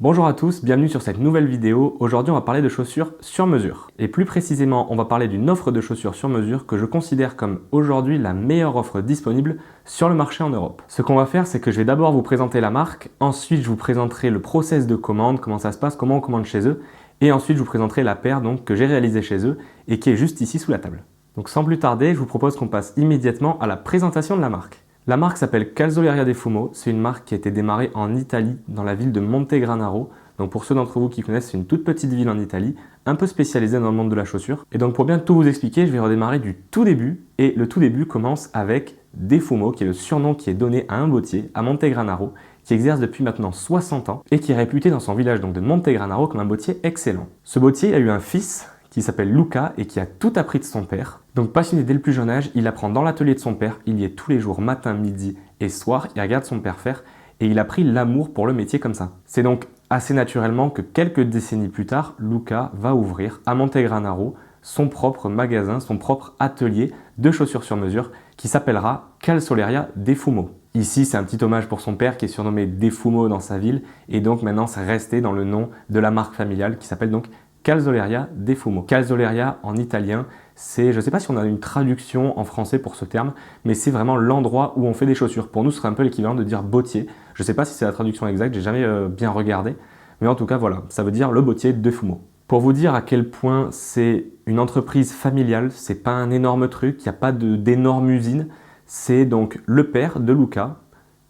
Bonjour à tous, bienvenue sur cette nouvelle vidéo. Aujourd'hui, on va parler de chaussures sur mesure. Et plus précisément, on va parler d'une offre de chaussures sur mesure que je considère comme aujourd'hui la meilleure offre disponible sur le marché en Europe. Ce qu'on va faire, c'est que je vais d'abord vous présenter la marque, ensuite je vous présenterai le process de commande, comment ça se passe, comment on commande chez eux, et ensuite je vous présenterai la paire que j'ai réalisée chez eux et qui est juste ici sous la table. Donc sans plus tarder, je vous propose qu'on passe immédiatement à la présentation de la marque. La marque s'appelle Calzoleria De Fumo, c'est une marque qui a été démarrée en Italie, dans la ville de Montegranaro. Donc pour ceux d'entre vous qui connaissent, c'est une toute petite ville en Italie, un peu spécialisée dans le monde de la chaussure. Et donc pour bien tout vous expliquer, je vais redémarrer du tout début. Et le tout début commence avec De Fumo, qui est le surnom qui est donné à un bottier, à Montegranaro, qui exerce depuis maintenant 60 ans et qui est réputé dans son village donc de Montegranaro comme un bottier excellent. Ce bottier a eu un fils qui s'appelle Luca et qui a tout appris de son père. Donc passionné dès le plus jeune âge, il apprend dans l'atelier de son père, il y est tous les jours, matin, midi et soir, il regarde son père faire et il a pris l'amour pour le métier comme ça. C'est donc assez naturellement que quelques décennies plus tard, Luca va ouvrir à Montegranaro son propre magasin, son propre atelier de chaussures sur mesure qui s'appellera Calzoleria De Fumo. Ici, c'est un petit hommage pour son père qui est surnommé De Fumo dans sa ville et donc maintenant c'est resté dans le nom de la marque familiale qui s'appelle donc Calzoleria De Fumo. Calzoleria en italien, c'est, je ne sais pas si on a une traduction en français pour ce terme, mais c'est vraiment l'endroit où on fait des chaussures. Pour nous, ce serait un peu l'équivalent de dire bottier. Je ne sais pas si c'est la traduction exacte, j'ai jamais bien regardé, mais en tout cas voilà, ça veut dire le bottier de Fumo. Pour vous dire à quel point c'est une entreprise familiale, c'est pas un énorme truc, il n'y a pas d'énorme usine, c'est donc le père de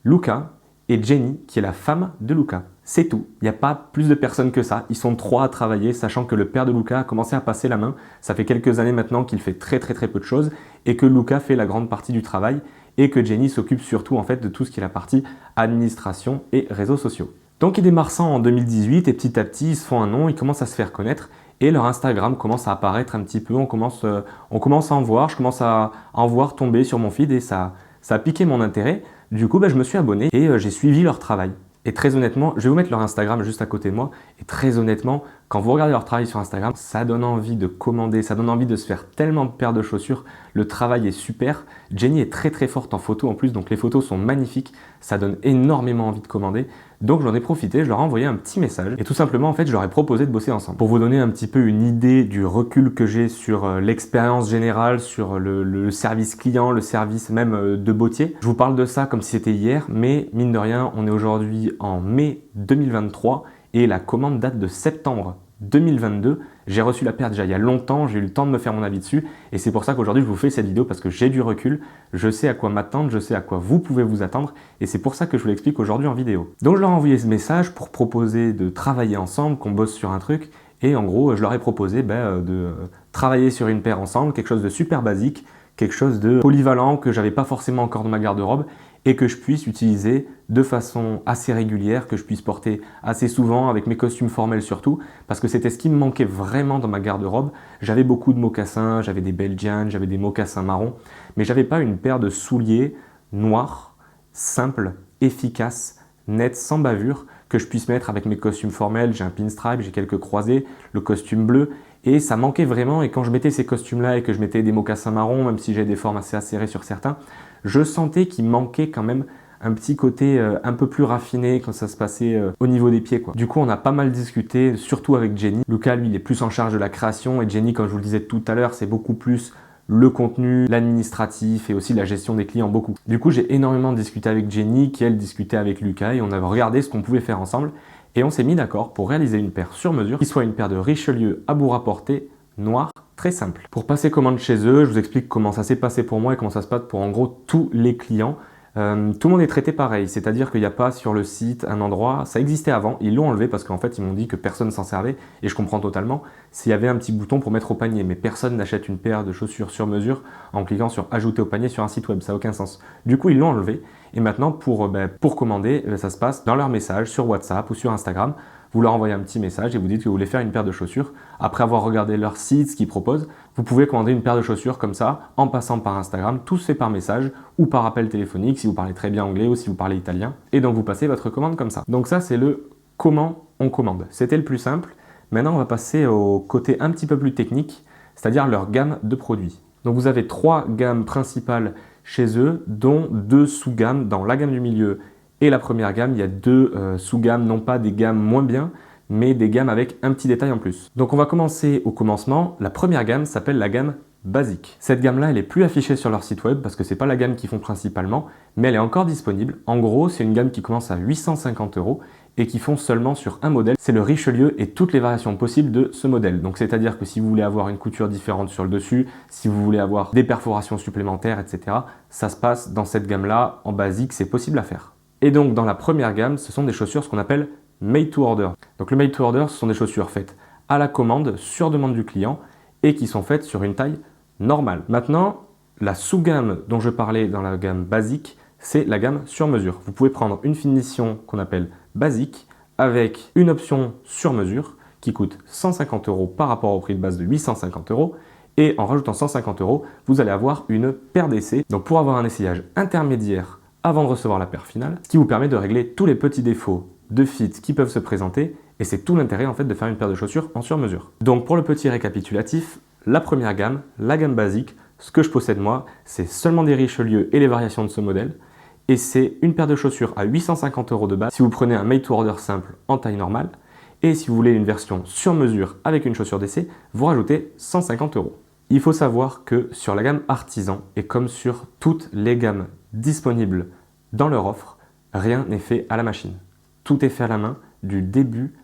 Luca, et Jenny, qui est la femme de Luca. C'est tout. Il n'y a pas plus de personnes que ça. Ils sont 3 à travailler, sachant que le père de Luca a commencé à passer la main. Ça fait quelques années maintenant qu'il fait très peu de choses et que Luca fait la grande partie du travail et que Jenny s'occupe surtout en fait de tout ce qui est la partie administration et réseaux sociaux. Donc ils démarrent ça en 2018 et petit à petit ils se font un nom, ils commencent à se faire connaître et leur Instagram commence à apparaître un petit peu. On commence à en voir, je commence à en voir tomber sur mon feed et ça a piqué mon intérêt. Du coup, je me suis abonné et j'ai suivi leur travail. Et très honnêtement, je vais vous mettre leur Instagram juste à côté de moi. Et très honnêtement, quand vous regardez leur travail sur Instagram, ça donne envie de commander, ça donne envie de se faire tellement de paires de chaussures. Le travail est super. Jenny est très forte en photo en plus, donc les photos sont magnifiques. Ça donne énormément envie de commander. Donc j'en ai profité, je leur ai envoyé un petit message et tout simplement en fait je leur ai proposé de bosser ensemble. Pour vous donner un petit peu une idée du recul que j'ai sur l'expérience générale, sur le service client, le service même de bottier, je vous parle de ça comme si c'était hier, mais mine de rien, on est aujourd'hui en mai 2023 et la commande date de septembre 2022. J'ai reçu la paire déjà il y a longtemps, j'ai eu le temps de me faire mon avis dessus et c'est pour ça qu'aujourd'hui je vous fais cette vidéo parce que j'ai du recul, je sais à quoi m'attendre, je sais à quoi vous pouvez vous attendre et c'est pour ça que je vous l'explique aujourd'hui en vidéo. Donc je leur ai envoyé ce message pour proposer de travailler ensemble, qu'on bosse sur un truc et en gros je leur ai proposé de travailler sur une paire ensemble, quelque chose de super basique, quelque chose de polyvalent que j'avais pas forcément encore dans ma garde-robe et que je puisse utiliser de façon assez régulière, que je puisse porter assez souvent avec mes costumes formels surtout, parce que c'était ce qui me manquait vraiment dans ma garde-robe. J'avais beaucoup de mocassins, j'avais des Belgians, j'avais des mocassins marrons, mais j'avais pas une paire de souliers noirs, simples, efficaces, nets, sans bavure, que je puisse mettre avec mes costumes formels. J'ai un pinstripe, j'ai quelques croisés, le costume bleu, et ça manquait vraiment. Et quand je mettais ces costumes-là et que je mettais des mocassins marrons, même si j'ai des formes assez acérées sur certains, je sentais qu'il manquait quand même un petit côté un peu plus raffiné quand ça se passait au niveau des pieds, quoi. Du coup, on a pas mal discuté, surtout avec Jenny. Luca, lui, il est plus en charge de la création et Jenny, comme je vous le disais tout à l'heure, c'est beaucoup plus le contenu, l'administratif et aussi la gestion des clients, beaucoup. Du coup, j'ai énormément discuté avec Jenny, qui elle discutait avec Luca et on avait regardé ce qu'on pouvait faire ensemble et on s'est mis d'accord pour réaliser une paire sur mesure qui soit une paire de Richelieu à bout rapporté, noir, très simple. Pour passer commande chez eux, je vous explique comment ça s'est passé pour moi et comment ça se passe pour en gros tous les clients. Tout le monde est traité pareil, c'est-à-dire qu'il n'y a pas sur le site un endroit, ça existait avant, ils l'ont enlevé parce qu'en fait ils m'ont dit que personne s'en servait et je comprends totalement, s'il y avait un petit bouton pour mettre au panier, mais personne n'achète une paire de chaussures sur mesure en cliquant sur ajouter au panier sur un site web, ça n'a aucun sens. Du coup ils l'ont enlevé et maintenant pour commander, ça se passe dans leur message sur WhatsApp ou sur Instagram. Vous leur envoyez un petit message et vous dites que vous voulez faire une paire de chaussures. Après avoir regardé leur site, ce qu'ils proposent, vous pouvez commander une paire de chaussures comme ça en passant par Instagram. Tout se fait par message ou par appel téléphonique si vous parlez très bien anglais ou si vous parlez italien. Et donc vous passez votre commande comme ça. Donc ça c'est le comment on commande. C'était le plus simple. Maintenant on va passer au côté un petit peu plus technique, c'est-à-dire leur gamme de produits. Donc vous avez 3 gammes principales chez eux, dont 2 sous-gammes dans la gamme du milieu Et la première gamme, il y a deux sous-gammes, non pas des gammes moins bien, mais des gammes avec un petit détail en plus. Donc on va commencer au commencement. La première gamme s'appelle la gamme basique. Cette gamme-là, elle est plus affichée sur leur site web parce que c'est pas la gamme qu'ils font principalement, mais elle est encore disponible. En gros, c'est une gamme qui commence à 850 € et qui font seulement sur un modèle. C'est le Richelieu et toutes les variations possibles de ce modèle. Donc c'est-à-dire que si vous voulez avoir une couture différente sur le dessus, si vous voulez avoir des perforations supplémentaires, etc., ça se passe dans cette gamme-là. En basique, c'est possible à faire. Et donc dans la première gamme, ce sont des chaussures ce qu'on appelle made to order. Donc le made to order, ce sont des chaussures faites à la commande, sur demande du client, et qui sont faites sur une taille normale. Maintenant, la sous-gamme dont je parlais dans la gamme basique, c'est la gamme sur mesure. Vous pouvez prendre une finition qu'on appelle basique avec une option sur mesure qui coûte 150 € par rapport au prix de base de 850 €. Et en rajoutant 150 €, vous allez avoir une paire d'essais. Donc pour avoir un essayage intermédiaire avant de recevoir la paire finale, ce qui vous permet de régler tous les petits défauts de fit qui peuvent se présenter, et c'est tout l'intérêt en fait de faire une paire de chaussures en sur-mesure. Donc pour le petit récapitulatif, la première gamme, la gamme basique, ce que je possède moi, c'est seulement des Richelieu et les variations de ce modèle, et c'est une paire de chaussures à 850 € de base si vous prenez un made to order simple en taille normale, et si vous voulez une version sur mesure avec une chaussure d'essai, vous rajoutez 150 €. Il faut savoir que sur la gamme artisan, et comme sur toutes les gammes disponibles dans leur offre, rien n'est fait à la machine. Tout est fait à la main, du début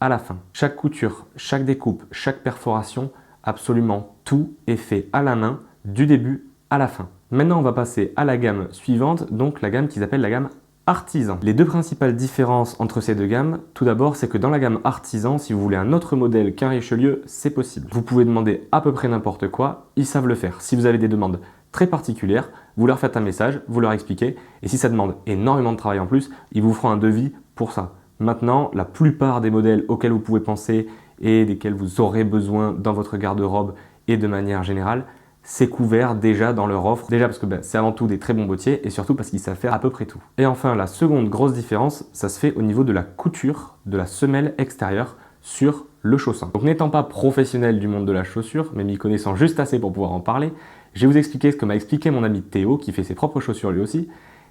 à la fin. Chaque couture, chaque découpe, chaque perforation, absolument tout est fait à la main, du début à la fin. Maintenant, on va passer à la gamme suivante, donc la gamme qu'ils appellent la gamme artisan. Les deux principales différences entre ces deux gammes, tout d'abord, c'est que dans la gamme artisan, si vous voulez un autre modèle qu'un Richelieu, c'est possible. Vous pouvez demander à peu près n'importe quoi, ils savent le faire. Si vous avez des demandes très particulières, vous leur faites un message, vous leur expliquez, et si ça demande énormément de travail en plus, ils vous feront un devis pour ça. Maintenant, la plupart des modèles auxquels vous pouvez penser et desquels vous aurez besoin dans votre garde-robe et de manière générale, c'est couvert déjà dans leur offre. Déjà parce que c'est avant tout des très bons bottiers et surtout parce qu'ils savent faire à peu près tout. Et enfin, la seconde grosse différence, ça se fait au niveau de la couture de la semelle extérieure sur le chausson. Donc n'étant pas professionnel du monde de la chaussure, mais m'y connaissant juste assez pour pouvoir en parler, je vais vous expliquer ce que m'a expliqué mon ami Théo qui fait ses propres chaussures lui aussi.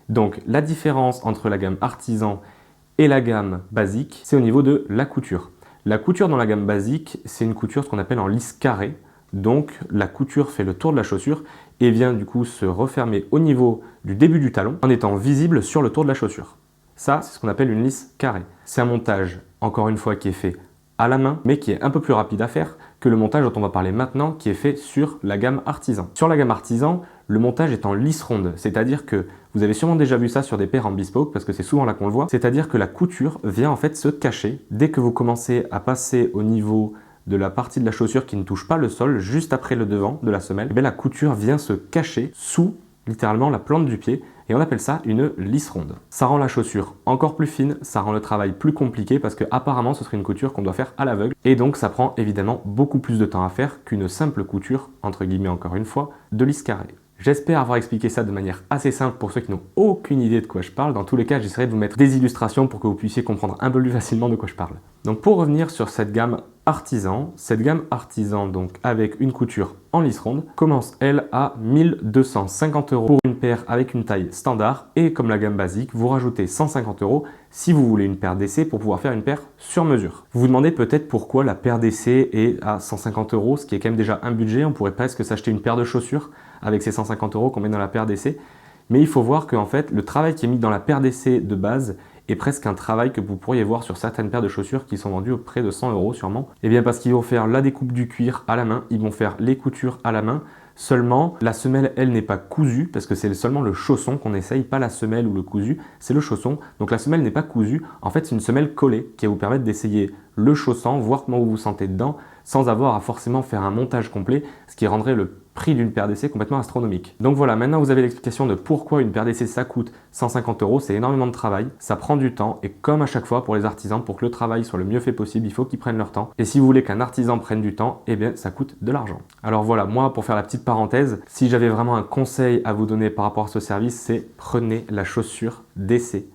Donc la différence entre la gamme artisan et la gamme basique, c'est au niveau de la couture. La couture dans la gamme basique, c'est une couture ce qu'on appelle en lisse carrée. Donc la couture fait le tour de la chaussure et vient du coup se refermer au niveau du début du talon en étant visible sur le tour de la chaussure. Ça, c'est ce qu'on appelle une lisse carrée. C'est un montage, encore une fois, qui est fait à la main, mais qui est un peu plus rapide à faire que le montage dont on va parler maintenant, qui est fait sur la gamme artisan. Sur la gamme artisan, le montage est en lisse ronde, c'est-à-dire que vous avez sûrement déjà vu ça sur des paires en bespoke, parce que c'est souvent là qu'on le voit, c'est-à-dire que la couture vient en fait se cacher dès que vous commencez à passer au niveau de la partie de la chaussure qui ne touche pas le sol, juste après le devant de la semelle, et bien la couture vient se cacher sous littéralement la plante du pied et on appelle ça une lisse ronde. Ça rend la chaussure encore plus fine, ça rend le travail plus compliqué parce que apparemment ce serait une couture qu'on doit faire à l'aveugle et donc ça prend évidemment beaucoup plus de temps à faire qu'une simple couture, entre guillemets encore une fois, de lisse carrée. J'espère avoir expliqué ça de manière assez simple pour ceux qui n'ont aucune idée de quoi je parle. Dans tous les cas, j'essaierai de vous mettre des illustrations pour que vous puissiez comprendre un peu plus facilement de quoi je parle. Donc pour revenir sur cette gamme artisan donc avec une couture en lisse ronde commence elle à 1250 € pour une paire avec une taille standard et comme la gamme basique, vous rajoutez 150 € si vous voulez une paire d'essai pour pouvoir faire une paire sur mesure. Vous vous demandez peut-être pourquoi la paire d'essai est à 150 €, ce qui est quand même déjà un budget. On pourrait presque s'acheter une paire de chaussures avec ces 150 € qu'on met dans la paire d'essai. Mais il faut voir que en fait, le travail qui est mis dans la paire d'essai de base est presque un travail que vous pourriez voir sur certaines paires de chaussures qui sont vendues au près de 100 € sûrement. Et bien parce qu'ils vont faire la découpe du cuir à la main, ils vont faire les coutures à la main. Seulement, la semelle, elle, n'est pas cousue parce que c'est seulement le chausson qu'on essaye, pas la semelle ou le cousu, c'est le chausson. Donc la semelle n'est pas cousue. En fait, c'est une semelle collée qui va vous permettre d'essayer le chausson, voir comment vous vous sentez dedans, sans avoir à forcément faire un montage complet, ce qui rendrait le prix d'une paire d'essai complètement astronomique. Donc voilà, maintenant vous avez l'explication de pourquoi une paire d'essai ça coûte 150 €, c'est énormément de travail, ça prend du temps et comme à chaque fois pour les artisans, pour que le travail soit le mieux fait possible, il faut qu'ils prennent leur temps. Et si vous voulez qu'un artisan prenne du temps, eh bien ça coûte de l'argent. Alors voilà, moi pour faire la petite parenthèse, si j'avais vraiment un conseil à vous donner par rapport à ce service, c'est prenez la chaussure d'essai.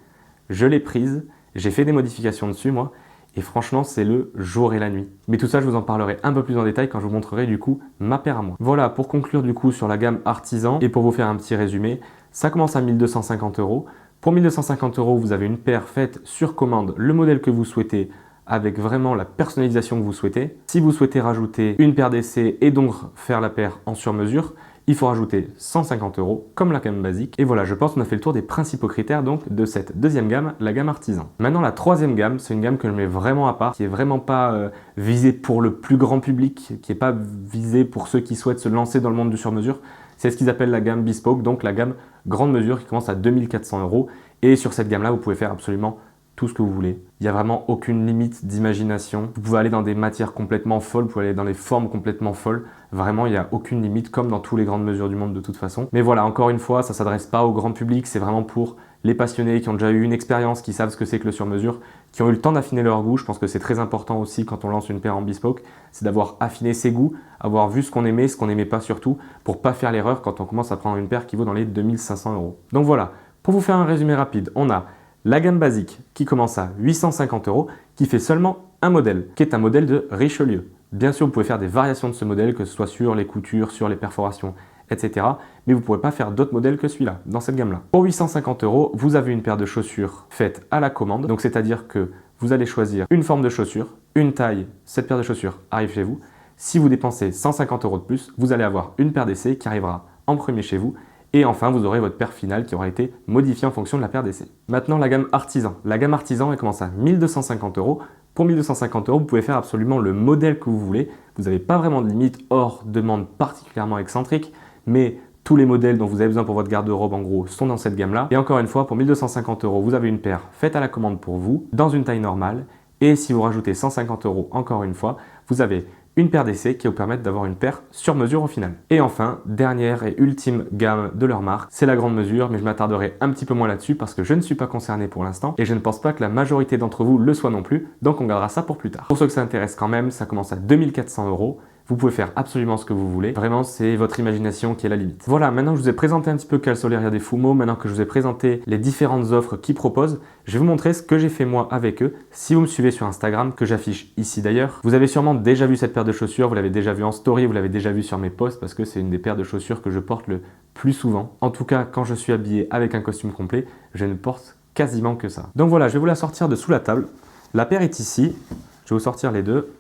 Je l'ai prise, j'ai fait des modifications dessus moi, et franchement, c'est le jour et la nuit. Mais tout ça, je vous en parlerai un peu plus en détail quand je vous montrerai du coup ma paire à moi. Voilà, pour conclure du coup sur la gamme artisan et pour vous faire un petit résumé, ça commence à 1250 €. Pour 1250 €, vous avez une paire faite sur commande, le modèle que vous souhaitez, avec vraiment la personnalisation que vous souhaitez. Si vous souhaitez rajouter une paire d'essai et donc faire la paire en sur-mesure, il faut rajouter 150 € comme la gamme basique. Et voilà, je pense qu'on a fait le tour des principaux critères donc de cette deuxième gamme, la gamme artisan. Maintenant, la troisième gamme, c'est une gamme que je mets vraiment à part, qui est vraiment pas visée pour le plus grand public, qui n'est pas visée pour ceux qui souhaitent se lancer dans le monde du sur-mesure. C'est ce qu'ils appellent la gamme bespoke, donc la gamme grande mesure qui commence à 2400 €. Et sur cette gamme-là, vous pouvez faire absolument tout ce que vous voulez. Il n'y a vraiment aucune limite d'imagination. Vous pouvez aller dans des matières complètement folles, vous pouvez aller dans des formes complètement folles. Vraiment, il n'y a aucune limite, comme dans tous les grandes mesures du monde de toute façon. Mais voilà, encore une fois, ça ne s'adresse pas au grand public, c'est vraiment pour les passionnés qui ont déjà eu une expérience, qui savent ce que c'est que le sur-mesure, qui ont eu le temps d'affiner leur goût. Je pense que c'est très important aussi quand on lance une paire en bespoke, c'est d'avoir affiné ses goûts, avoir vu ce qu'on aimait, ce qu'on n'aimait pas surtout, pour ne pas faire l'erreur quand on commence à prendre une paire qui vaut dans les 2500 €. Donc voilà, pour vous faire un résumé rapide, on a la gamme basique qui commence à 850 €, qui fait seulement un modèle, qui est un modèle de Richelieu. Bien sûr, vous pouvez faire des variations de ce modèle, que ce soit sur les coutures, sur les perforations, etc. Mais vous ne pourrez pas faire d'autres modèles que celui-là, dans cette gamme-là. Pour 850 €, vous avez une paire de chaussures faite à la commande. Donc c'est-à-dire que vous allez choisir une forme de chaussure, une taille, cette paire de chaussures arrive chez vous. Si vous dépensez 150 € de plus, vous allez avoir une paire d'essai qui arrivera en premier chez vous. Et enfin, vous aurez votre paire finale qui aura été modifiée en fonction de la paire d'essai. Maintenant, la gamme artisan. La gamme artisan, elle commence à 1250 €. Pour 1250 €, vous pouvez faire absolument le modèle que vous voulez. Vous n'avez pas vraiment de limite hors demande particulièrement excentrique, mais tous les modèles dont vous avez besoin pour votre garde-robe, en gros, sont dans cette gamme-là. Et encore une fois, pour 1250 €, vous avez une paire faite à la commande pour vous, dans une taille normale. Et si vous rajoutez 150 €, encore une fois, vous avez une paire d'essai qui va vous permettre d'avoir une paire sur mesure au final. Et enfin, dernière et ultime gamme de leur marque, c'est la grande mesure, mais je m'attarderai un petit peu moins là-dessus parce que je ne suis pas concerné pour l'instant et je ne pense pas que la majorité d'entre vous le soit non plus, donc on gardera ça pour plus tard. Pour ceux que ça intéresse quand même, ça commence à 2400 €. Vous pouvez faire absolument ce que vous voulez. Vraiment, c'est votre imagination qui est la limite. Voilà, maintenant que je vous ai présenté un petit peu Calzoleria des Fumo, maintenant que je vous ai présenté les différentes offres qu'ils proposent, je vais vous montrer ce que j'ai fait moi avec eux. Si vous me suivez sur Instagram, que j'affiche ici d'ailleurs, vous avez sûrement déjà vu cette paire de chaussures, vous l'avez déjà vu en story, vous l'avez déjà vu sur mes posts parce que c'est une des paires de chaussures que je porte le plus souvent. En tout cas, quand je suis habillé avec un costume complet, je ne porte quasiment que ça. Donc voilà, je vais vous la sortir de sous la table. La paire est ici. Je vais vous sortir les deux.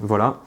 Voilà.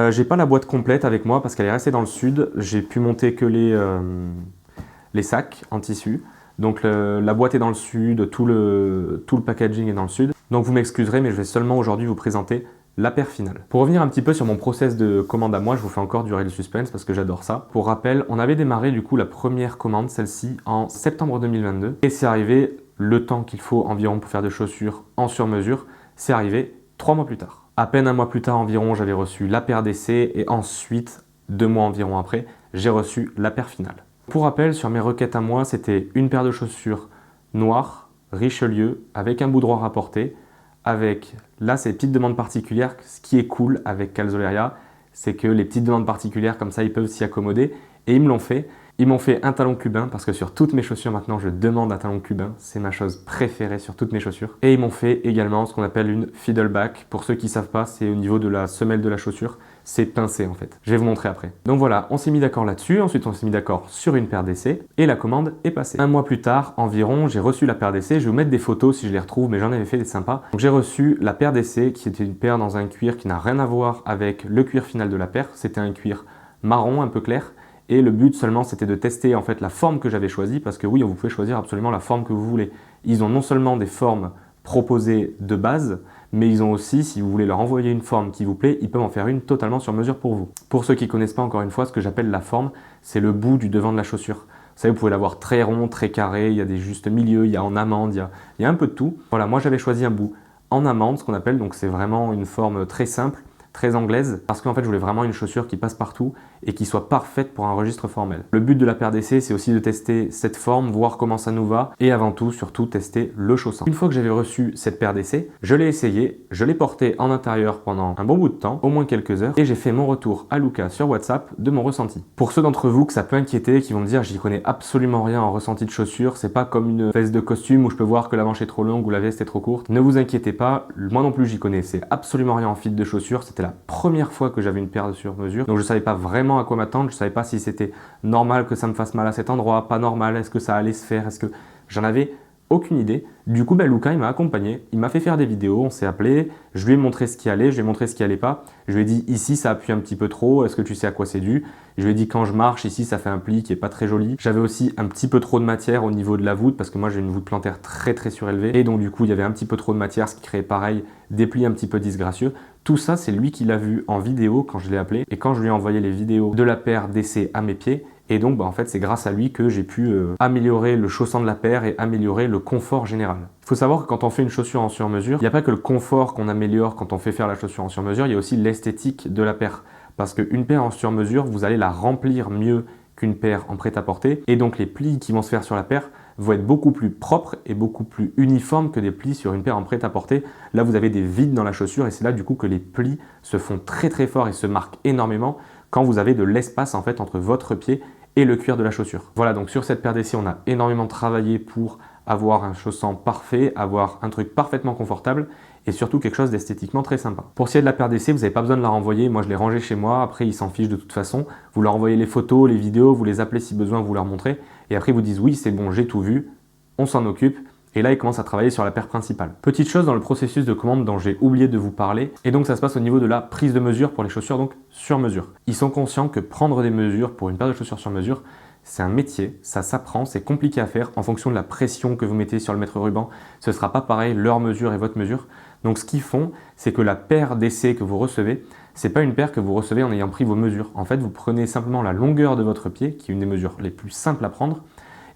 J'ai pas la boîte complète avec moi parce qu'elle est restée dans le sud. J'ai pu monter que les sacs en tissu. Donc la boîte est dans le sud, tout le packaging est dans le sud. Donc vous m'excuserez, mais je vais seulement aujourd'hui vous présenter la paire finale. Pour revenir un petit peu sur mon process de commande à moi, je vous fais encore durer le suspense parce que j'adore ça. Pour rappel, on avait démarré du coup la première commande, celle-ci, en septembre 2022. Et c'est arrivé le temps qu'il faut environ pour faire des chaussures en sur-mesure. C'est arrivé 3 mois plus tard. À peine un mois plus tard environ, j'avais reçu la paire d'essai et ensuite, 2 mois environ après, j'ai reçu la paire finale. Pour rappel, sur mes requêtes à moi, c'était une paire de chaussures noires, Richelieu, avec un bout droit rapporté, avec, là c'est les petites demandes particulières. Ce qui est cool avec Calzoleria, c'est que les petites demandes particulières comme ça, ils peuvent s'y accommoder et ils me l'ont fait. Ils m'ont fait un talon cubain parce que sur toutes mes chaussures maintenant, je demande un talon cubain. C'est ma chose préférée sur toutes mes chaussures. Et ils m'ont fait également ce qu'on appelle une fiddleback. Pour ceux qui ne savent pas, c'est au niveau de la semelle de la chaussure. C'est pincé en fait. Je vais vous montrer après. Donc voilà, on s'est mis d'accord là-dessus. Ensuite, on s'est mis d'accord sur une paire d'essai et la commande est passée. Un mois plus tard, environ, j'ai reçu la paire d'essai. Je vais vous mettre des photos si je les retrouve, mais j'en avais fait des sympas. Donc j'ai reçu la paire d'essai qui était une paire dans un cuir qui n'a rien à voir avec le cuir final de la paire. C'était un cuir marron un peu clair. Et le but seulement, c'était de tester en fait la forme que j'avais choisie parce que oui, vous pouvez choisir absolument la forme que vous voulez. Ils ont non seulement des formes proposées de base, mais ils ont aussi, si vous voulez leur envoyer une forme qui vous plaît, ils peuvent en faire une totalement sur mesure pour vous. Pour ceux qui ne connaissent pas encore une fois, ce que j'appelle la forme, c'est le bout du devant de la chaussure. Vous savez, vous pouvez l'avoir très rond, très carré, il y a des justes milieux, il y a en amande, il y a un peu de tout. Voilà, moi j'avais choisi un bout en amande, ce qu'on appelle, donc c'est vraiment une forme très simple, très anglaise, parce qu'en fait je voulais vraiment une chaussure qui passe partout et qui soit parfaite pour un registre formel. Le but de la paire d'essai, c'est aussi de tester cette forme, voir comment ça nous va et avant tout, surtout, tester le chausson. Une fois que j'avais reçu cette paire d'essai, je l'ai essayé, je l'ai porté en intérieur pendant un bon bout de temps, au moins quelques heures, et j'ai fait mon retour à Luca sur WhatsApp de mon ressenti. Pour ceux d'entre vous que ça peut inquiéter, qui vont me dire j'y connais absolument rien en ressenti de chaussure, c'est pas comme une veste de costume où je peux voir que la manche est trop longue ou la veste est trop courte, ne vous inquiétez pas, moi non plus j'y connaissais absolument rien en fit de chaussure, c'était la première fois que j'avais une paire de sur mesure, donc je savais pas vraiment à quoi m'attendre, je savais pas si c'était normal que ça me fasse mal à cet endroit, pas normal, est-ce que ça allait se faire, est-ce que J'en avais aucune idée. Du coup, Luca, il m'a accompagné, il m'a fait faire des vidéos, on s'est appelé, je lui ai montré ce qui allait, je lui ai montré ce qui allait pas. Je lui ai dit ici ça appuie un petit peu trop, est-ce que tu sais à quoi c'est dû? Je lui ai dit quand je marche ici ça fait un pli qui est pas très joli. J'avais aussi un petit peu trop de matière au niveau de la voûte parce que moi j'ai une voûte plantaire très surélevée et donc du coup il y avait un petit peu trop de matière, ce qui créait pareil des plis un petit peu disgracieux. Tout ça c'est lui qui l'a vu en vidéo quand je l'ai appelé et quand je lui ai envoyé les vidéos de la paire d'essai à mes pieds. Et donc, en fait, c'est grâce à lui que j'ai pu améliorer le chaussant de la paire et améliorer le confort général. Il faut savoir que quand on fait une chaussure en sur-mesure, il n'y a pas que le confort qu'on améliore quand on fait faire la chaussure en sur-mesure, il y a aussi l'esthétique de la paire. Parce qu'une paire en sur-mesure, vous allez la remplir mieux qu'une paire en prêt-à-porter. Et donc, les plis qui vont se faire sur la paire vont être beaucoup plus propres et beaucoup plus uniformes que des plis sur une paire en prêt-à-porter. Là, vous avez des vides dans la chaussure et c'est là du coup que les plis se font très forts et se marquent énormément quand vous avez de l'espace en fait entre votre pied et le cuir de la chaussure. Voilà, donc sur cette paire d'essai, on a énormément travaillé pour avoir un chaussant parfait, avoir un truc parfaitement confortable et surtout quelque chose d'esthétiquement très sympa. Pour ce qui est de la paire d'essai, vous n'avez pas besoin de la renvoyer. Moi, je l'ai rangée chez moi. Après, ils s'en fichent de toute façon. Vous leur envoyez les photos, les vidéos, vous les appelez si besoin, vous leur montrez. Et après, ils vous disent oui, c'est bon, j'ai tout vu, on s'en occupe. Et là, ils commencent à travailler sur la paire principale. Petite chose dans le processus de commande dont j'ai oublié de vous parler, et donc ça se passe au niveau de la prise de mesure pour les chaussures, donc sur mesure. Ils sont conscients que prendre des mesures pour une paire de chaussures sur mesure, c'est un métier, ça s'apprend, c'est compliqué à faire en fonction de la pression que vous mettez sur le mètre ruban. Ce ne sera pas pareil leur mesure et votre mesure. Donc ce qu'ils font, c'est que la paire d'essai que vous recevez, ce n'est pas une paire que vous recevez en ayant pris vos mesures. En fait, vous prenez simplement la longueur de votre pied, qui est une des mesures les plus simples à prendre.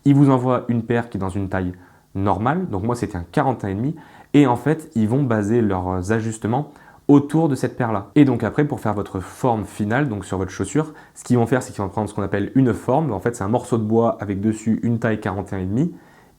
Ils vous envoient une paire qui est dans une taille normale, donc moi c'était un 41,5, et en fait, ils vont baser leurs ajustements autour de cette paire-là. Et donc après, pour faire votre forme finale, donc sur votre chaussure, ce qu'ils vont faire, c'est qu'ils vont prendre ce qu'on appelle une forme. En fait, c'est un morceau de bois avec dessus une taille 41,5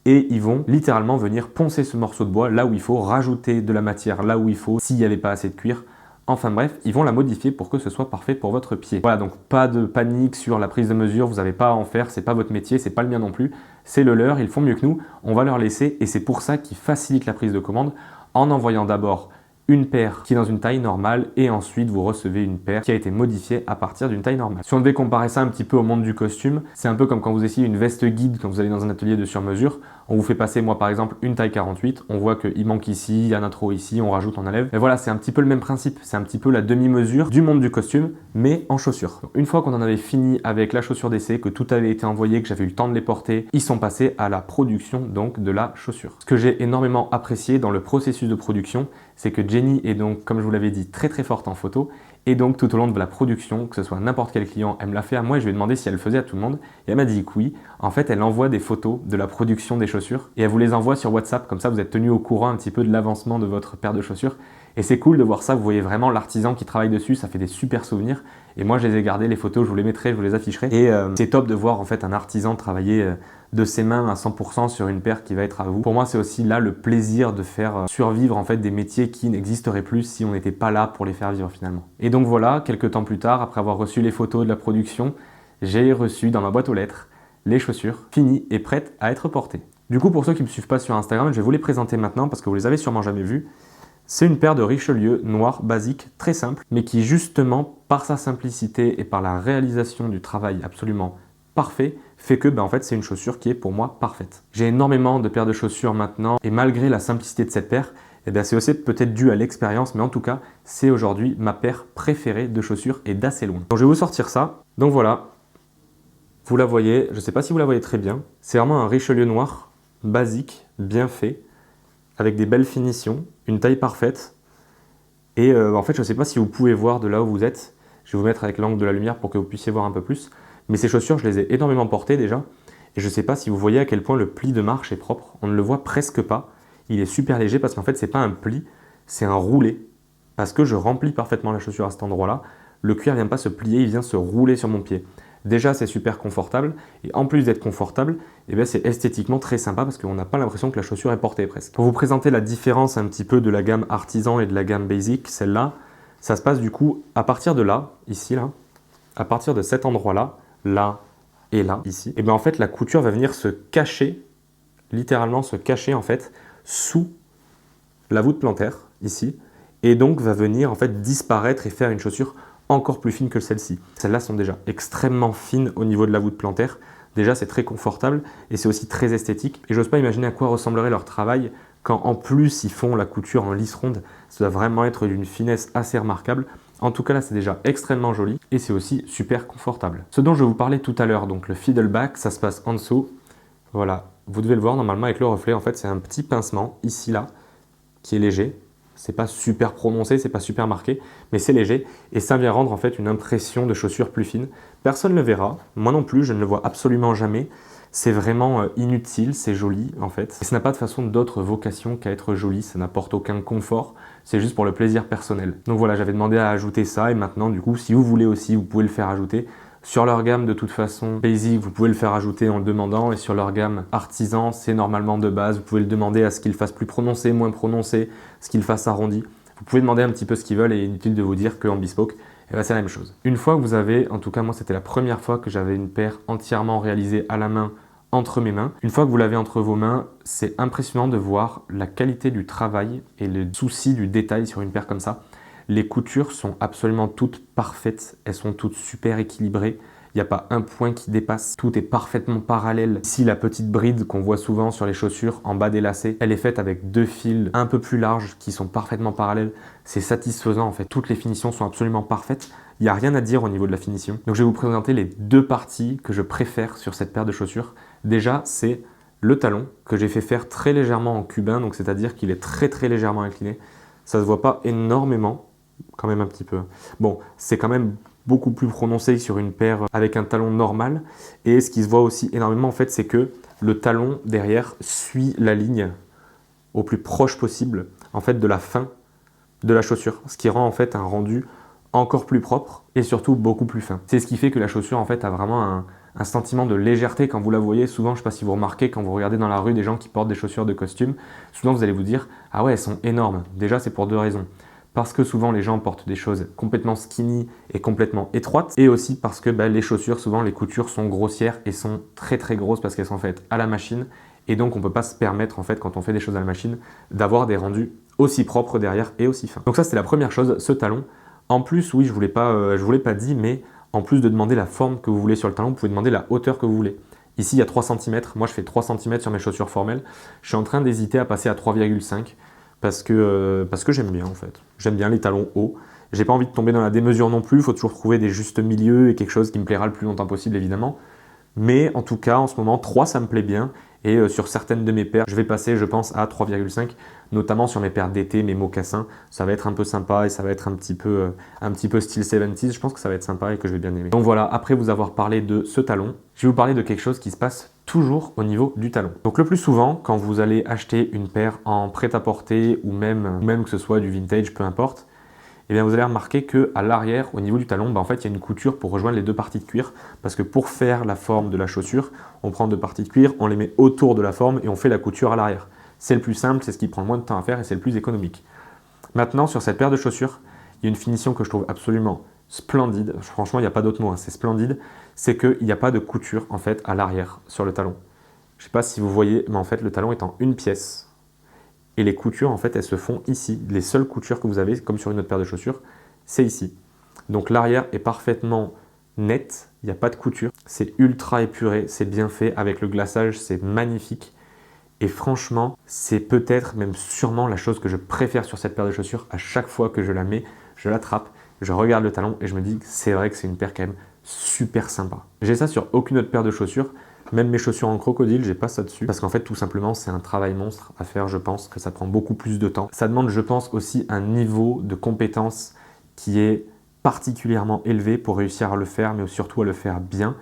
et ils vont littéralement venir poncer ce morceau de bois là où il faut, rajouter de la matière là où il faut, s'il n'y avait pas assez de cuir. Enfin bref, ils vont la modifier pour que ce soit parfait pour votre pied. Voilà, donc pas de panique sur la prise de mesure, vous n'avez pas à en faire, c'est pas votre métier, c'est pas le mien non plus, c'est le leur, ils font mieux que nous, on va leur laisser et c'est pour ça qu'ils facilitent la prise de commande en envoyant d'abord une paire qui est dans une taille normale et ensuite vous recevez une paire qui a été modifiée à partir d'une taille normale. Si on devait comparer ça un petit peu au monde du costume, c'est un peu comme quand vous essayez une veste guide quand vous allez dans un atelier de sur-mesure. On vous fait passer, moi par exemple, une taille 48, on voit qu'il manque ici, il y a un trop ici, on rajoute, on enlève. Mais voilà, c'est un petit peu le même principe, c'est un petit peu la demi-mesure du monde du costume, mais en chaussures. Donc, une fois qu'on en avait fini avec la chaussure d'essai, que tout avait été envoyé, que j'avais eu le temps de les porter, ils sont passés à la production donc de la chaussure. Ce que j'ai énormément apprécié dans le processus de production, c'est que Jenny est donc, comme je vous l'avais dit, très forte en photo. Et donc tout au long de la production, que ce soit n'importe quel client, elle me l'a fait à moi et je lui ai demandé si elle le faisait à tout le monde. Et elle m'a dit que oui. En fait, elle envoie des photos de la production des chaussures et elle vous les envoie sur WhatsApp. Comme ça, vous êtes tenu au courant un petit peu de l'avancement de votre paire de chaussures. Et c'est cool de voir ça. Vous voyez vraiment l'artisan qui travaille dessus. Ça fait des super souvenirs. Et moi, je les ai gardés, les photos, je vous les mettrai, je vous les afficherai. Et c'est top de voir en fait un artisan travailler de ses mains à 100% sur une paire qui va être à vous. Pour moi, c'est aussi là le plaisir de faire survivre en fait des métiers qui n'existeraient plus si on n'était pas là pour les faire vivre finalement. Et donc voilà, quelques temps plus tard, après avoir reçu les photos de la production, j'ai reçu dans ma boîte aux lettres les chaussures finies et prêtes à être portées. Du coup, pour ceux qui ne me suivent pas sur Instagram, je vais vous les présenter maintenant parce que vous les avez sûrement jamais vues. C'est une paire de Richelieu noire basique, très simple, mais qui justement, par sa simplicité et par la réalisation du travail absolument parfait, fait que en fait, c'est une chaussure qui est pour moi parfaite. J'ai énormément de paires de chaussures maintenant et malgré la simplicité de cette paire, c'est aussi peut-être dû à l'expérience, mais en tout cas, c'est aujourd'hui ma paire préférée de chaussures et d'assez loin. Donc je vais vous sortir ça. Donc voilà, vous la voyez, je ne sais pas si vous la voyez très bien. C'est vraiment un Richelieu noir, basique, bien fait, avec des belles finitions, une taille parfaite. Et en fait, je ne sais pas si vous pouvez voir de là où vous êtes. Je vais vous mettre avec l'angle de la lumière pour que vous puissiez voir un peu plus. Mais ces chaussures, je les ai énormément portées déjà. Et je ne sais pas si vous voyez à quel point le pli de marche est propre. On ne le voit presque pas. Il est super léger parce qu'en fait, ce n'est pas un pli, c'est un roulé. Parce que je remplis parfaitement la chaussure à cet endroit-là. Le cuir ne vient pas se plier, il vient se rouler sur mon pied. Déjà, c'est super confortable. Et en plus d'être confortable, c'est esthétiquement très sympa parce qu'on n'a pas l'impression que la chaussure est portée presque. Pour vous présenter la différence un petit peu de la gamme artisan et de la gamme basic, celle-là, ça se passe du coup à partir de là, ici, là, à partir de cet endroit-là, là et là, ici. En fait, la couture va venir se cacher, littéralement se cacher en fait, sous la voûte plantaire, ici, et donc va venir en fait disparaître et faire une chaussure encore plus fine que celle-ci. Celles-là sont déjà extrêmement fines au niveau de la voûte plantaire, Déjà, c'est très confortable et c'est aussi très esthétique. Et j'ose pas imaginer à quoi ressemblerait leur travail quand en plus ils font la couture en lisse ronde. Ça doit vraiment être d'une finesse assez remarquable. En tout cas là, c'est déjà extrêmement joli et c'est aussi super confortable. Ce dont je vous parlais tout à l'heure, donc le fiddleback, ça se passe en dessous. Voilà, vous devez le voir normalement avec le reflet. En fait, c'est un petit pincement ici là qui est léger. C'est pas super prononcé, c'est pas super marqué, mais c'est léger et ça vient rendre en fait une impression de chaussure plus fine. Personne ne le verra, moi non plus, je ne le vois absolument jamais. C'est vraiment inutile, c'est joli en fait. Et ça n'a pas de façon d'autre vocation qu'à être joli, ça n'apporte aucun confort, c'est juste pour le plaisir personnel. Donc voilà, j'avais demandé à ajouter ça et maintenant du coup, si vous voulez aussi, vous pouvez le faire ajouter. Sur leur gamme, de toute façon, basic, vous pouvez le faire ajouter en le demandant. Et sur leur gamme artisan, c'est normalement de base. Vous pouvez le demander à ce qu'il fasse plus prononcé, moins prononcé, ce qu'il fasse arrondi. Vous pouvez demander un petit peu ce qu'ils veulent et inutile de vous dire qu'en bespoke, eh ben, c'est la même chose. Une fois que vous avez, en tout cas moi c'était la première fois que j'avais une paire entièrement réalisée à la main entre mes mains. Une fois que vous l'avez entre vos mains, c'est impressionnant de voir la qualité du travail et le souci du détail sur une paire comme ça. Les coutures sont absolument toutes parfaites, elles sont toutes super équilibrées. Il n'y a pas un point qui dépasse, tout est parfaitement parallèle. Ici, la petite bride qu'on voit souvent sur les chaussures en bas des lacets, elle est faite avec deux fils un peu plus larges qui sont parfaitement parallèles. C'est satisfaisant en fait, toutes les finitions sont absolument parfaites. Il n'y a rien à dire au niveau de la finition. Donc je vais vous présenter les deux parties que je préfère sur cette paire de chaussures. Déjà, c'est le talon que j'ai fait faire très légèrement en cubain, donc c'est-à-dire qu'il est très légèrement incliné. Ça se voit pas énormément, quand même un petit peu. Bon, c'est quand même beaucoup plus prononcé sur une paire avec un talon normal. Et ce qui se voit aussi énormément, en fait, c'est que le talon derrière suit la ligne au plus proche possible, en fait, de la fin de la chaussure. Ce qui rend, en fait, un rendu encore plus propre et surtout beaucoup plus fin. C'est ce qui fait que la chaussure, en fait, a vraiment un sentiment de légèreté quand vous la voyez. Souvent, je ne sais pas si vous remarquez, quand vous regardez dans la rue des gens qui portent des chaussures de costume, souvent vous allez vous dire « Ah ouais, elles sont énormes ». Déjà, c'est pour deux raisons. Parce que souvent les gens portent des choses complètement skinny et complètement étroites, et aussi parce que les chaussures, souvent les coutures sont grossières et sont très grosses parce qu'elles sont faites à la machine, et donc on ne peut pas se permettre en fait quand on fait des choses à la machine d'avoir des rendus aussi propres derrière et aussi fins. Donc ça c'était la première chose, ce talon. En plus, oui, je vous l'ai pas dit, mais en plus de demander la forme que vous voulez sur le talon, vous pouvez demander la hauteur que vous voulez. Ici il y a 3 cm, moi je fais 3 cm sur mes chaussures formelles, je suis en train d'hésiter à passer à 3,5 parce que j'aime bien en fait. J'aime bien les talons hauts. J'ai pas envie de tomber dans la démesure non plus, il faut toujours trouver des justes milieux et quelque chose qui me plaira le plus longtemps possible évidemment. Mais en tout cas, en ce moment, 3 ça me plaît bien. Et sur certaines de mes paires, je vais passer, je pense, à 3,5, notamment sur mes paires d'été, mes mocassins. Ça va être un peu sympa et ça va être un petit peu style 70s. Je pense que ça va être sympa et que je vais bien aimer. Donc voilà, après vous avoir parlé de ce talon, je vais vous parler de quelque chose qui se passe toujours au niveau du talon. Donc le plus souvent, quand vous allez acheter une paire en prêt-à-porter ou même que ce soit du vintage, peu importe, eh bien vous allez remarquer qu'à l'arrière, au niveau du talon, en fait, il y a une couture pour rejoindre les deux parties de cuir. Parce que pour faire la forme de la chaussure, on prend deux parties de cuir, on les met autour de la forme et on fait la couture à l'arrière. C'est le plus simple, c'est ce qui prend le moins de temps à faire et c'est le plus économique. Maintenant, sur cette paire de chaussures, il y a une finition que je trouve absolument splendide. Franchement, il n'y a pas d'autre mot, hein, c'est splendide. C'est qu'il n'y a pas de couture en fait à l'arrière sur le talon. Je ne sais pas si vous voyez, mais en fait, le talon est en une pièce. Et les coutures, en fait, elles se font ici. Les seules coutures que vous avez, comme sur une autre paire de chaussures, c'est ici. Donc l'arrière est parfaitement net, il n'y a pas de couture. C'est ultra épuré, c'est bien fait. Avec le glaçage, c'est magnifique. Et franchement, c'est peut-être, même sûrement, la chose que je préfère sur cette paire de chaussures. À chaque fois que je la mets, je l'attrape, je regarde le talon et je me dis que c'est vrai que c'est une paire quand même super sympa. J'ai ça sur aucune autre paire de chaussures. Même mes chaussures en crocodile, j'ai pas ça dessus. Parce qu'en fait, tout simplement, c'est un travail monstre à faire, je pense, que ça prend beaucoup plus de temps. Ça demande, je pense, aussi un niveau de compétence qui est particulièrement élevé pour réussir à le faire, mais surtout à le faire bien.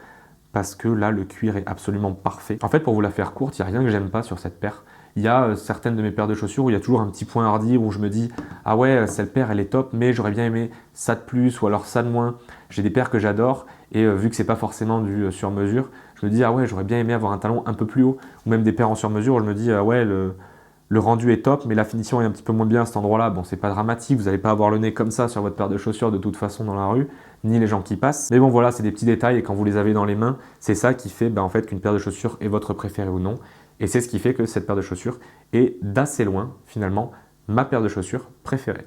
Parce que là, le cuir est absolument parfait. En fait, pour vous la faire courte, il n'y a rien que j'aime pas sur cette paire. Il y a certaines de mes paires de chaussures où il y a toujours un petit point à redire où je me dis « Ah ouais, cette paire, elle est top, mais j'aurais bien aimé ça de plus ou alors ça de moins. » J'ai des paires que j'adore et vu que c'est pas forcément du sur-mesure, je me dis « Ah ouais, j'aurais bien aimé avoir un talon un peu plus haut. » Ou même des paires en sur-mesure où je me dis « Ah ouais, le rendu est top, mais la finition est un petit peu moins bien à cet endroit-là. » Bon, c'est pas dramatique, vous n'allez pas avoir le nez comme ça sur votre paire de chaussures de toute façon dans la rue, ni les gens qui passent. Mais bon, voilà, c'est des petits détails et quand vous les avez dans les mains, c'est ça qui fait en fait qu'une paire de chaussures est votre préférée ou non. Et c'est ce qui fait que cette paire de chaussures est d'assez loin, finalement, ma paire de chaussures préférée.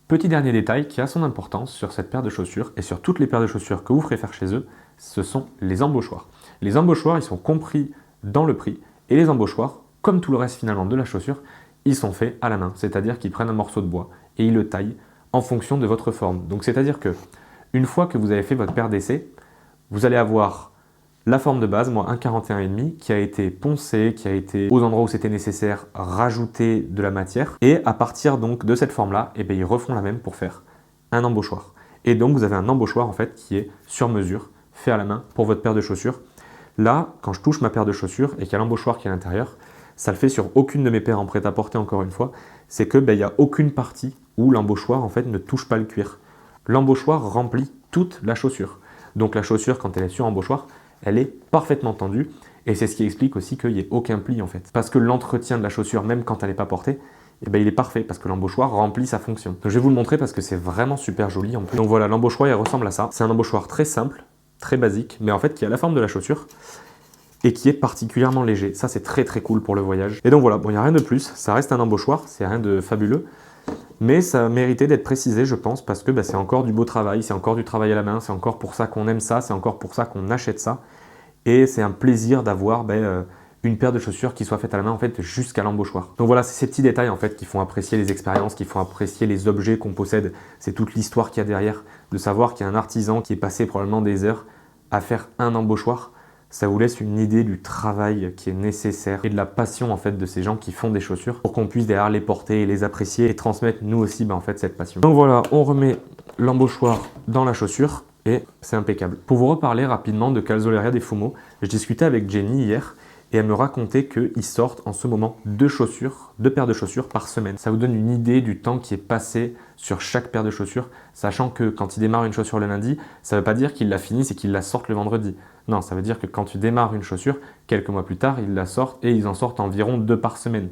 Petit dernier détail qui a son importance sur cette paire de chaussures et sur toutes les paires de chaussures que vous ferez faire chez eux, ce sont les embauchoirs. Les embauchoirs, ils sont compris dans le prix et les embauchoirs, comme tout le reste finalement de la chaussure, ils sont faits à la main, c'est-à-dire qu'ils prennent un morceau de bois et ils le taillent en fonction de votre forme. Donc c'est-à-dire que une fois que vous avez fait votre paire d'essai, vous allez avoir la forme de base, moi un 41,5, qui a été poncé, qui a été aux endroits où c'était nécessaire rajouter de la matière. Et à partir donc de cette forme-là, eh bien, ils refont la même pour faire un embauchoir. Et donc vous avez un embauchoir en fait qui est sur mesure, fait à la main pour votre paire de chaussures. Là, quand je touche ma paire de chaussures et qu'il y a l'embauchoir qui est à l'intérieur, ça le fait sur aucune de mes paires en prêt-à-porter encore une fois, c'est que il n'y a aucune partie où l'embauchoir en fait ne touche pas le cuir. L'embauchoir remplit toute la chaussure. Donc la chaussure, quand elle est sur embauchoir, elle est parfaitement tendue et c'est ce qui explique aussi qu'il n'y ait aucun pli en fait. Parce que l'entretien de la chaussure, même quand elle n'est pas portée, eh ben, il est parfait parce que l'embauchoir remplit sa fonction. Donc je vais vous le montrer parce que c'est vraiment super joli en plus. Donc voilà, l'embauchoir il ressemble à ça. C'est un embauchoir très simple, très basique, mais en fait qui a la forme de la chaussure et qui est particulièrement léger. Ça c'est très très cool pour le voyage. Et donc voilà, bon il n'y a rien de plus, ça reste un embauchoir, c'est rien de fabuleux. Mais ça méritait d'être précisé, je pense, parce que c'est encore du beau travail, c'est encore du travail à la main, c'est encore pour ça qu'on aime ça, c'est encore pour ça qu'on achète ça. Et c'est un plaisir d'avoir une paire de chaussures qui soit faite à la main en fait jusqu'à l'embauchoir. Donc voilà, c'est ces petits détails en fait qui font apprécier les expériences, qui font apprécier les objets qu'on possède. C'est toute l'histoire qu'il y a derrière, de savoir qu'il y a un artisan qui est passé probablement des heures à faire un embauchoir. Ça vous laisse une idée du travail qui est nécessaire et de la passion en fait de ces gens qui font des chaussures pour qu'on puisse derrière les porter et les apprécier et transmettre nous aussi en fait cette passion. Donc voilà, on remet l'embauchoir dans la chaussure et c'est impeccable. Pour vous reparler rapidement de Calzoleria dei Fumo, je discutais avec Jenny hier et elle me racontait qu'ils sortent en ce moment deux paires de chaussures par semaine. Ça vous donne une idée du temps qui est passé sur chaque paire de chaussures, sachant que quand ils démarrent une chaussure le lundi, ça ne veut pas dire qu'ils la finissent et qu'ils la sortent le vendredi. Non, ça veut dire que quand tu démarres une chaussure, quelques mois plus tard, ils la sortent et ils en sortent environ 2 par semaine.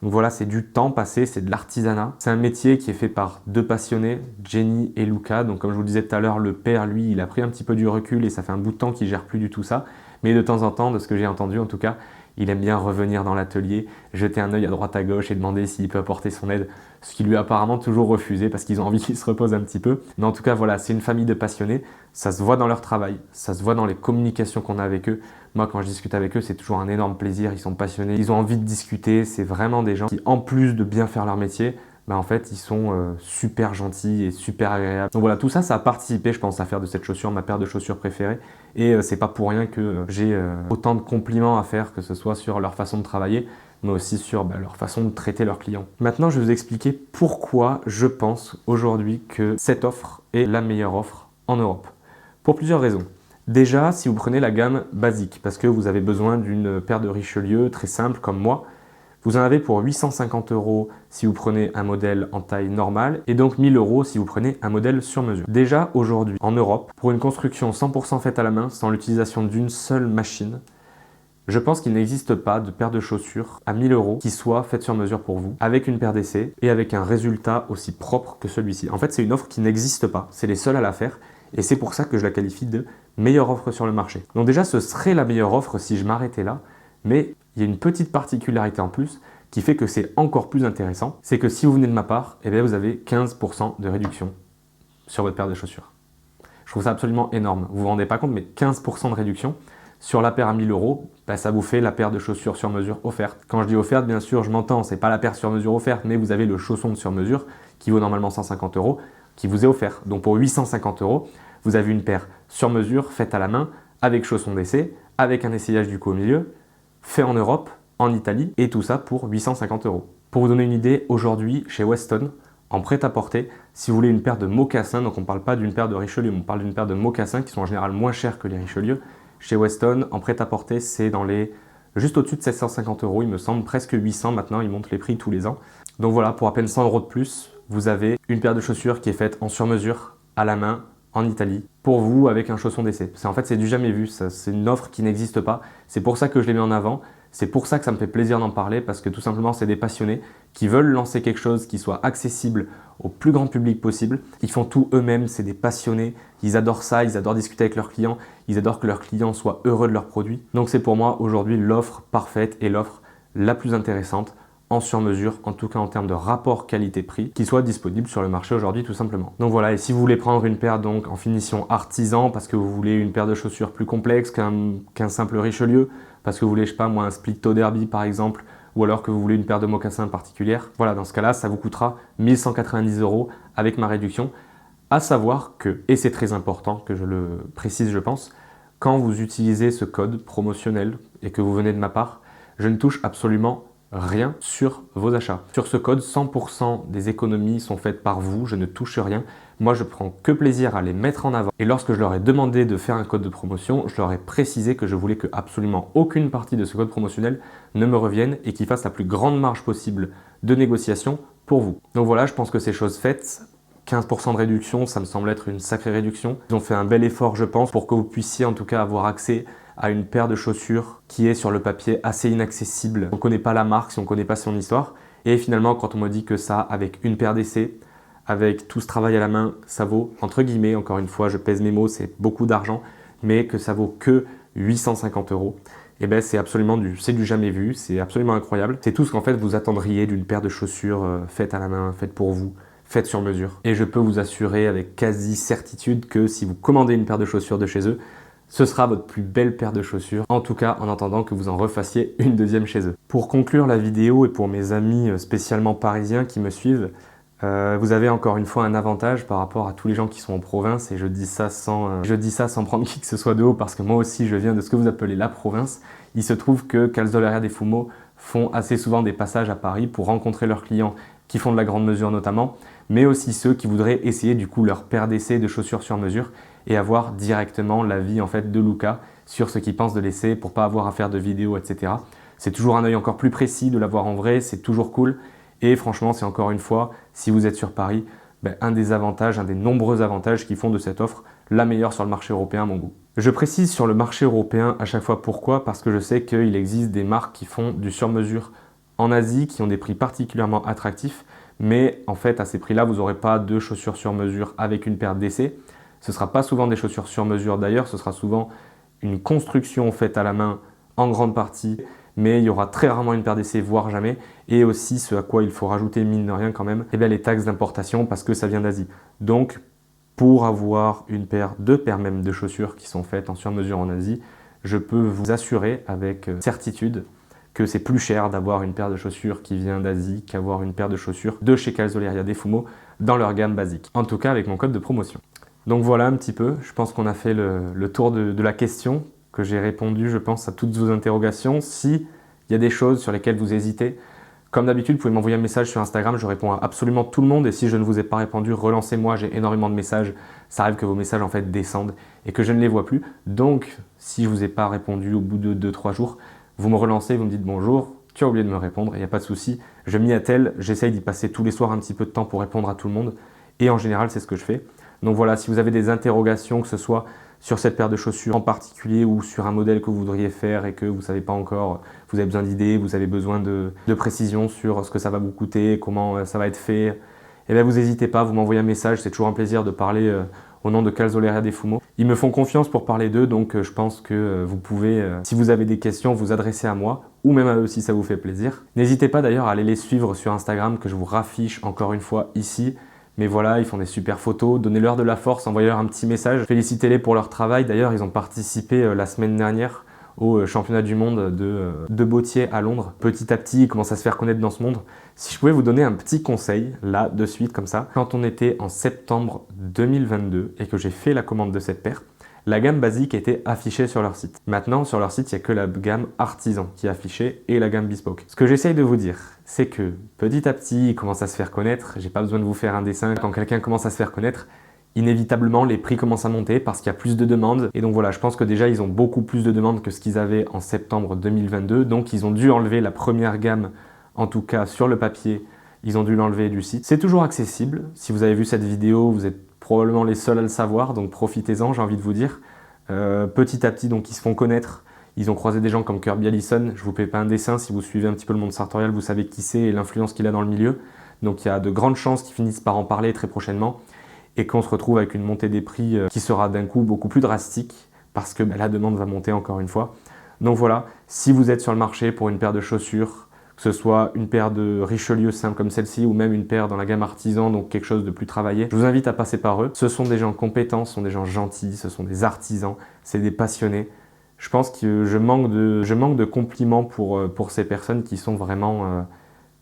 Donc voilà, c'est du temps passé, c'est de l'artisanat. C'est un métier qui est fait par deux passionnés, Jenny et Luca. Donc comme je vous le disais tout à l'heure, le père, lui, il a pris un petit peu du recul et ça fait un bout de temps qu'il ne gère plus du tout ça. Mais de temps en temps, de ce que j'ai entendu en tout cas, il aime bien revenir dans l'atelier, jeter un œil à droite à gauche et demander s'il peut apporter son aide, ce qui lui a apparemment toujours refusé parce qu'ils ont envie qu'il se repose un petit peu. Mais en tout cas, voilà, c'est une famille de passionnés, ça se voit dans leur travail, ça se voit dans les communications qu'on a avec eux. Moi, quand je discute avec eux, c'est toujours un énorme plaisir, ils sont passionnés, ils ont envie de discuter, c'est vraiment des gens qui, en plus de bien faire leur métier, en fait, ils sont super gentils et super agréables. Donc voilà, tout ça, ça a participé, je pense, à faire de cette chaussure ma paire de chaussures préférée. Et c'est pas pour rien que j'ai autant de compliments à faire, que ce soit sur leur façon de travailler, mais aussi sur leur façon de traiter leurs clients. Maintenant, je vais vous expliquer pourquoi je pense aujourd'hui que cette offre est la meilleure offre en Europe. Pour plusieurs raisons. Déjà, si vous prenez la gamme basique, parce que vous avez besoin d'une paire de Richelieu très simple comme moi, vous en avez pour 850 € si vous prenez un modèle en taille normale et donc 1000 € si vous prenez un modèle sur mesure. Déjà aujourd'hui, en Europe, pour une construction 100% faite à la main, sans l'utilisation d'une seule machine, je pense qu'il n'existe pas de paire de chaussures à 1000 € qui soit faite sur mesure pour vous, avec une paire d'essai et avec un résultat aussi propre que celui-ci. En fait, c'est une offre qui n'existe pas, c'est les seuls à la faire et c'est pour ça que je la qualifie de meilleure offre sur le marché. Donc déjà, ce serait la meilleure offre si je m'arrêtais là, mais il y a une petite particularité en plus qui fait que c'est encore plus intéressant, c'est que si vous venez de ma part, vous avez 15% de réduction sur votre paire de chaussures. Je trouve ça absolument énorme. Vous ne vous rendez pas compte, mais 15% de réduction sur la paire à 1000 €, ça vous fait la paire de chaussures sur mesure offerte. Quand je dis offerte, bien sûr, je m'entends, c'est pas la paire sur mesure offerte, mais vous avez le chausson de sur mesure qui vaut normalement 150 € qui vous est offert. Donc pour 850 €, vous avez une paire sur mesure faite à la main avec chausson d'essai, avec un essayage du coup au milieu, fait en Europe, en Italie, et tout ça pour 850 €. Pour vous donner une idée, aujourd'hui, chez Weston, en prêt-à-porter, si vous voulez une paire de mocassins, donc on ne parle pas d'une paire de Richelieu, on parle d'une paire de mocassins qui sont en général moins chers que les Richelieu, chez Weston, en prêt-à-porter, c'est dans les juste au-dessus de 750 €, il me semble, presque 800 maintenant, ils montent les prix tous les ans. Donc voilà, pour à peine 100 € de plus, vous avez une paire de chaussures qui est faite en sur-mesure, à la main, en Italie, pour vous avec un chausson d'essai. En fait, c'est du jamais vu, c'est une offre qui n'existe pas. C'est pour ça que je l'ai mis en avant, c'est pour ça que ça me fait plaisir d'en parler, parce que tout simplement, c'est des passionnés qui veulent lancer quelque chose qui soit accessible au plus grand public possible. Ils font tout eux-mêmes, c'est des passionnés, ils adorent ça, ils adorent discuter avec leurs clients, ils adorent que leurs clients soient heureux de leurs produits. Donc c'est pour moi aujourd'hui l'offre parfaite et l'offre la plus intéressante en sur-mesure, en tout cas en termes de rapport qualité-prix, qui soit disponible sur le marché aujourd'hui tout simplement. Donc voilà, et si vous voulez prendre une paire donc en finition artisan, parce que vous voulez une paire de chaussures plus complexe qu'un simple Richelieu, parce que vous voulez, je sais pas moi, un split toe derby par exemple, ou alors que vous voulez une paire de mocassins particulière, voilà, dans ce cas-là, ça vous coûtera 1190 € avec ma réduction. À savoir que, et c'est très important que je le précise je pense, quand vous utilisez ce code promotionnel et que vous venez de ma part, je ne touche absolument rien sur vos achats. Sur ce code, 100% des économies sont faites par vous, je ne touche rien. Moi, je prends que plaisir à les mettre en avant. Et lorsque je leur ai demandé de faire un code de promotion, je leur ai précisé que je voulais que absolument aucune partie de ce code promotionnel ne me revienne et qu'il fasse la plus grande marge possible de négociation pour vous. Donc voilà, je pense que c'est chose faite. 15% de réduction, ça me semble être une sacrée réduction. Ils ont fait un bel effort, je pense, pour que vous puissiez en tout cas avoir accès à une paire de chaussures qui est sur le papier assez inaccessible. On ne connaît pas la marque, si on ne connaît pas son histoire. Et finalement, quand on me dit que ça, avec une paire d'essais, avec tout ce travail à la main, ça vaut, entre guillemets, encore une fois, je pèse mes mots, c'est beaucoup d'argent, mais que ça vaut que 850 €, et ben c'est absolument du jamais vu, c'est absolument incroyable. C'est tout ce qu'en fait vous attendriez d'une paire de chaussures faites à la main, faites pour vous, faites sur mesure. Et je peux vous assurer avec quasi certitude que si vous commandez une paire de chaussures de chez eux, ce sera votre plus belle paire de chaussures, en tout cas en attendant que vous en refassiez une deuxième chez eux. Pour conclure la vidéo et pour mes amis spécialement parisiens qui me suivent, vous avez encore une fois un avantage par rapport à tous les gens qui sont en province, et je dis ça sans prendre qui que ce soit de haut parce que moi aussi je viens de ce que vous appelez la province. Il se trouve que Calzolleria des Fumaux font assez souvent des passages à Paris pour rencontrer leurs clients qui font de la grande mesure notamment, mais aussi ceux qui voudraient essayer du coup leur paire d'essai de chaussures sur mesure et avoir directement l'avis en fait de Luca sur ce qu'il pense de l'essai pour pas avoir à faire de vidéos, etc. C'est toujours un œil encore plus précis de l'avoir en vrai, c'est toujours cool. Et franchement, c'est encore une fois, si vous êtes sur Paris, un des avantages, un des nombreux avantages qui font de cette offre la meilleure sur le marché européen à mon goût. Je précise sur le marché européen à chaque fois pourquoi, parce que je sais qu'il existe des marques qui font du sur-mesure en Asie, qui ont des prix particulièrement attractifs, mais en fait à ces prix-là, vous n'aurez pas de chaussures sur mesure avec une paire d'essai. Ce ne sera pas souvent des chaussures sur mesure d'ailleurs, ce sera souvent une construction faite à la main en grande partie, mais il y aura très rarement une paire d'essai, voire jamais. Et aussi, ce à quoi il faut rajouter, mine de rien quand même, les taxes d'importation parce que ça vient d'Asie. Donc, pour avoir une paire, deux paires même de chaussures qui sont faites en sur-mesure en Asie, je peux vous assurer avec certitude que c'est plus cher d'avoir une paire de chaussures qui vient d'Asie qu'avoir une paire de chaussures de chez Calzolleria des Fumaux dans leur gamme basique. En tout cas, avec mon code de promotion. Donc voilà un petit peu, je pense qu'on a fait le tour de la question, que j'ai répondu, je pense, à toutes vos interrogations. Si il y a des choses sur lesquelles vous hésitez, comme d'habitude, vous pouvez m'envoyer un message sur Instagram, je réponds à absolument tout le monde. Et si je ne vous ai pas répondu, relancez-moi, j'ai énormément de messages. Ça arrive que vos messages en fait descendent et que je ne les vois plus. Donc, si je ne vous ai pas répondu au bout de 2-3 jours, vous me relancez, vous me dites bonjour, tu as oublié de me répondre, il n'y a pas de souci. Je m'y attelle, j'essaye d'y passer tous les soirs un petit peu de temps pour répondre à tout le monde. Et en général, c'est ce que je fais. Donc voilà, si vous avez des interrogations, que ce soit sur cette paire de chaussures en particulier ou sur un modèle que vous voudriez faire et que vous ne savez pas encore, vous avez besoin d'idées, vous avez besoin de précisions sur ce que ça va vous coûter, comment ça va être fait, et bien vous n'hésitez pas, vous m'envoyez un message, c'est toujours un plaisir de parler au nom de Calzolleria des Fumaux. Ils me font confiance pour parler d'eux, donc je pense que vous pouvez, si vous avez des questions, vous adresser à moi, ou même à eux si ça vous fait plaisir. N'hésitez pas d'ailleurs à aller les suivre sur Instagram, que je vous raffiche encore une fois ici. Mais voilà, ils font des super photos, donnez-leur de la force, envoyez-leur un petit message, félicitez-les pour leur travail. D'ailleurs, ils ont participé la semaine dernière au championnat du monde de bottier à Londres. Petit à petit, ils commencent à se faire connaître dans ce monde. Si je pouvais vous donner un petit conseil, là, de suite, comme ça, quand on était en septembre 2022 et que j'ai fait la commande de cette paire, la gamme basique était affichée sur leur site. Maintenant, sur leur site, il n'y a que la gamme artisan qui est affichée et la gamme bespoke. Ce que j'essaye de vous dire, c'est que petit à petit, ils commencent à se faire connaître. J'ai pas besoin de vous faire un dessin. Quand quelqu'un commence à se faire connaître, inévitablement, les prix commencent à monter parce qu'il y a plus de demandes. Et donc voilà, je pense que déjà, ils ont beaucoup plus de demandes que ce qu'ils avaient en septembre 2022. Donc, ils ont dû enlever la première gamme, en tout cas sur le papier, ils ont dû l'enlever du site. C'est toujours accessible. Si vous avez vu cette vidéo, vous êtes probablement les seuls à le savoir, donc profitez-en, j'ai envie de vous dire. Petit à petit, donc, ils se font connaître. Ils ont croisé des gens comme Kirby Allison. Je vous fais pas un dessin, si vous suivez un petit peu le monde sartorial, vous savez qui c'est et l'influence qu'il a dans le milieu. Donc il y a de grandes chances qu'ils finissent par en parler très prochainement et qu'on se retrouve avec une montée des prix qui sera d'un coup beaucoup plus drastique parce que la demande va monter encore une fois. Donc voilà, si vous êtes sur le marché pour une paire de chaussures, que ce soit une paire de Richelieu simple comme celle-ci ou même une paire dans la gamme artisan, donc quelque chose de plus travaillé, je vous invite à passer par eux. Ce sont des gens compétents, ce sont des gens gentils, ce sont des artisans, c'est des passionnés. Je pense que je manque de compliments pour ces personnes qui sont vraiment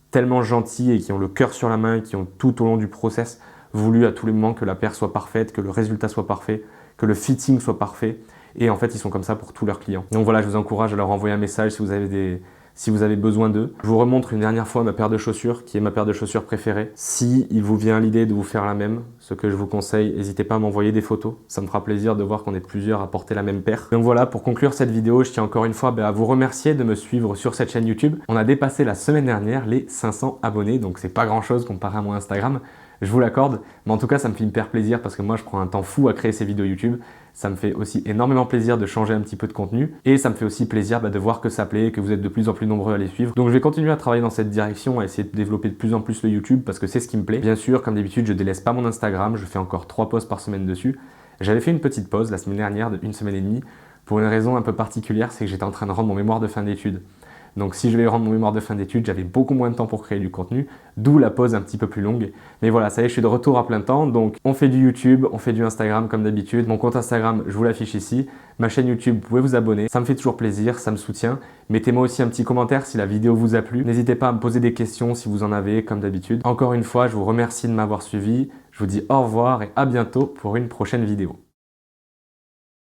tellement gentils et qui ont le cœur sur la main et qui ont tout au long du process voulu à tous les moments que la paire soit parfaite, que le résultat soit parfait, que le fitting soit parfait. Et en fait, ils sont comme ça pour tous leurs clients. Donc voilà, je vous encourage à leur envoyer un message si vous avez besoin d'eux. Je vous remontre une dernière fois ma paire de chaussures, qui est ma paire de chaussures préférée. Si il vous vient l'idée de vous faire la même, ce que je vous conseille, n'hésitez pas à m'envoyer des photos. Ça me fera plaisir de voir qu'on est plusieurs à porter la même paire. Donc voilà, pour conclure cette vidéo, je tiens encore une fois à vous remercier de me suivre sur cette chaîne YouTube. On a dépassé la semaine dernière les 500 abonnés, donc c'est pas grand chose comparé à mon Instagram. Je vous l'accorde, mais en tout cas ça me fait hyper plaisir parce que moi je prends un temps fou à créer ces vidéos YouTube. Ça me fait aussi énormément plaisir de changer un petit peu de contenu et ça me fait aussi plaisir de voir que ça plaît et que vous êtes de plus en plus nombreux à les suivre. Donc je vais continuer à travailler dans cette direction, à essayer de développer de plus en plus le YouTube parce que c'est ce qui me plaît. Bien sûr, comme d'habitude, je délaisse pas mon Instagram, je fais encore 3 posts par semaine dessus. J'avais fait une petite pause la semaine dernière de 1 semaine et demie pour une raison un peu particulière, c'est que j'étais en train de rendre mon mémoire de fin d'études. Donc si je vais rendre mon mémoire de fin d'études, j'avais beaucoup moins de temps pour créer du contenu, d'où la pause un petit peu plus longue. Mais voilà, ça y est, je suis de retour à plein temps, donc on fait du YouTube, on fait du Instagram comme d'habitude. Mon compte Instagram, je vous l'affiche ici. Ma chaîne YouTube, vous pouvez vous abonner, ça me fait toujours plaisir, ça me soutient. Mettez-moi aussi un petit commentaire si la vidéo vous a plu. N'hésitez pas à me poser des questions si vous en avez, comme d'habitude. Encore une fois, je vous remercie de m'avoir suivi. Je vous dis au revoir et à bientôt pour une prochaine vidéo.